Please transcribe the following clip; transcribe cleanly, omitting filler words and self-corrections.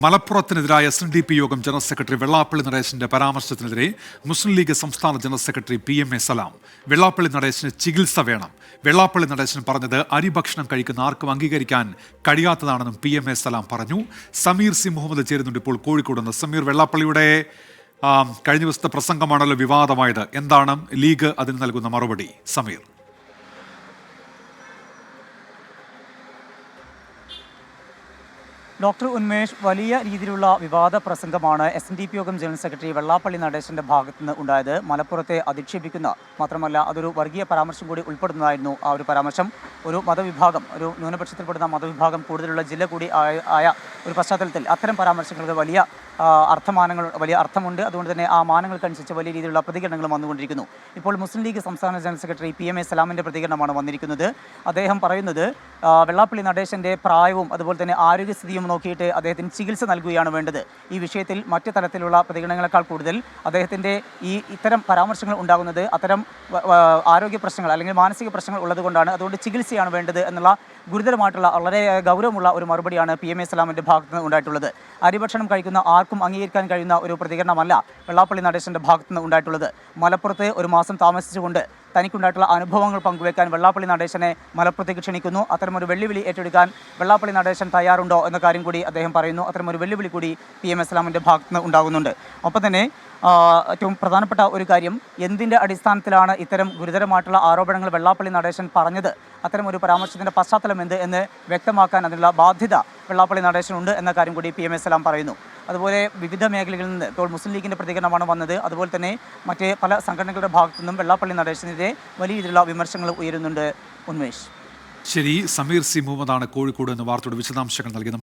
മലപ്പുറത്തിനെതിരായ SNDP യോഗം general secretary Vellappally നടേശന്റെ പരാമർശത്തിനെതിരെ മുസ്ലിം league സംസ്ഥാന general secretary PMA സലാം വെള്ളാപ്പള്ളി നടേശന് ചികിത്സ വേണം. വെള്ളാപ്പള്ളി നടേശൻ പറഞ്ഞത് അരിഭക്ഷണം കഴിക്കുന്ന ആർക്കും അംഗീകരിക്കാൻ കഴിയാത്തതാണെന്നും PMA സലാം പറഞ്ഞു. സമീർ സി മുഹമ്മദ് ചേരുന്നുണ്ട് ഇപ്പോൾ കോഴിക്കോട് നിന്ന്. സമീർ, വെള്ളാപ്പള്ളിയുടെ കഴിഞ്ഞ ദിവസത്തെ പ്രസംഗമാണല്ലോ വിവാദമായത്. എന്താണ് ലീഗ് അതിന് നൽകുന്ന മറുപടി? സമീർ. ഡോക്ടർ ഉന്മേഷ്, വലിയ രീതിയിലുള്ള വിവാദ പ്രസംഗമാണ് SNDP യോഗം ജനറൽ സെക്രട്ടറി വെള്ളാപ്പള്ളി നടേശന്റെ ഭാഗത്ത് നിന്ന് ഉണ്ടായത്. മലപ്പുറത്തെ അധിക്ഷേപിക്കുന്ന, മാത്രമല്ല അതൊരു വർഗീയ പരാമർശം കൂടി ഉൾപ്പെടുന്നതായിരുന്നു ആ ഒരു പരാമർശം. ഒരു മതവിഭാഗം, ഒരു ന്യൂനപക്ഷത്തിൽപ്പെടുന്ന മതവിഭാഗം കൂടുതലുള്ള ജില്ല കൂടി ആയ ഒരു പശ്ചാത്തലത്തിൽ അത്തരം പരാമർശങ്ങൾക്ക് വലിയ അർത്ഥമുണ്ട്. അതുകൊണ്ട് തന്നെ ആ മാനങ്ങൾക്കനുസരിച്ച് വലിയ രീതിയിലുള്ള പ്രതികരണങ്ങൾ വന്നുകൊണ്ടിരിക്കുന്നു. ഇപ്പോൾ മുസ്ലിം ലീഗ് സംസ്ഥാന ജനറൽ സെക്രട്ടറി PMA സലാമിൻ്റെ പ്രതികരണമാണ് വന്നിരിക്കുന്നത്. അദ്ദേഹം പറയുന്നത് വെള്ളാപ്പള്ളി നടേശൻ്റെ പ്രായവും അതുപോലെ തന്നെ ആരോഗ്യസ്ഥിതിയും നോക്കിയിട്ട് അദ്ദേഹത്തിന് ചികിത്സ നൽകുകയാണ് വേണ്ടത്. ഈ വിഷയത്തിൽ മറ്റ് തരത്തിലുള്ള പ്രതികരണങ്ങളെക്കാൾ കൂടുതൽ അദ്ദേഹത്തിൻ്റെ ഇത്തരം പരാമർശങ്ങൾ ഉണ്ടാകുന്നത് അത്തരം ആരോഗ്യ പ്രശ്നങ്ങൾ അല്ലെങ്കിൽ മാനസിക പ്രശ്നങ്ങൾ ഉള്ളതുകൊണ്ടാണ്. അതുകൊണ്ട് ചികിത്സയാണ് വേണ്ടത് എന്നുള്ള ഗുരുതരമായിട്ടുള്ള വളരെ ഗൗരവമുള്ള ഒരു മറുപടിയാണ് PMA സലാമിൻ്റെ ഭാഗത്ത് നിന്ന് ഉണ്ടായിട്ടുള്ളത്. അരിഭക്ഷണം കഴിക്കുന്ന ആർക്കും അംഗീകരിക്കാൻ കഴിയുന്ന ഒരു പ്രതികരണമല്ല വെള്ളാപ്പള്ളി നടേശൻ്റെ ഭാഗത്ത് നിന്ന് ഉണ്ടായിട്ടുള്ളത്. മലപ്പുറത്ത് ഒരു മാസം താമസിച്ചുകൊണ്ട് തനിക്കുണ്ടായിട്ടുള്ള അനുഭവങ്ങൾ പങ്കുവെക്കാൻ വെള്ളാപ്പള്ളി നടേശനെ മലപ്പുറത്തേക്ക് ക്ഷണിക്കുന്നു. അത്തരമൊരു വെല്ലുവിളി ഏറ്റെടുക്കാൻ വെള്ളാപ്പള്ളി നടേശൻ തയ്യാറുണ്ടോ എന്ന കാര്യം കൂടി അദ്ദേഹം പറയുന്നു. അത്തരമൊരു വെല്ലുവിളി കൂടി PMA സലാമിൻ്റെ ഭാഗത്ത് നിന്ന് ഉണ്ടാകുന്നുണ്ട്. ഒപ്പം തന്നെ ഏറ്റവും പ്രധാനപ്പെട്ട ഒരു കാര്യം, എന്തിൻ്റെ അടിസ്ഥാനത്തിലാണ് ഇത്തരം ഗുരുതരമായിട്ടുള്ള ആരോപണങ്ങൾ വെള്ളാപ്പള്ളി നടേശൻ പറഞ്ഞത്, അത്തരം ഒരു പരാമർശത്തിൻ്റെ പശ്ചാത്തലം എന്ത് എന്ന് വ്യക്തമാക്കാൻ അതിനുള്ള ബാധ്യത വെള്ളാപ്പള്ളി നടേശനുണ്ട് എന്ന കാര്യം കൂടി PMA സലാം പറയുന്നു. അതുപോലെ വിവിധ മേഖലകളിൽ നിന്ന് ഇപ്പോൾ മുസ്ലിം ലീഗിൻ്റെ പ്രതികരണമാണ് വന്നത്. അതുപോലെ തന്നെ മറ്റ് പല സംഘടനകളുടെ ഭാഗത്തു നിന്നും വെള്ളാപ്പള്ളി നടേശനെതിരെ വലിയ രീതിയിലുള്ള വിമർശനങ്ങൾ ഉയരുന്നുണ്ട്. ഉന്മേഷ്. ശരി, സമീർ സി മുഹമ്മദാണ് കോഴിക്കോട് എന്ന വാർത്തയുടെ വിശദാംശങ്ങൾ നൽകിയത്.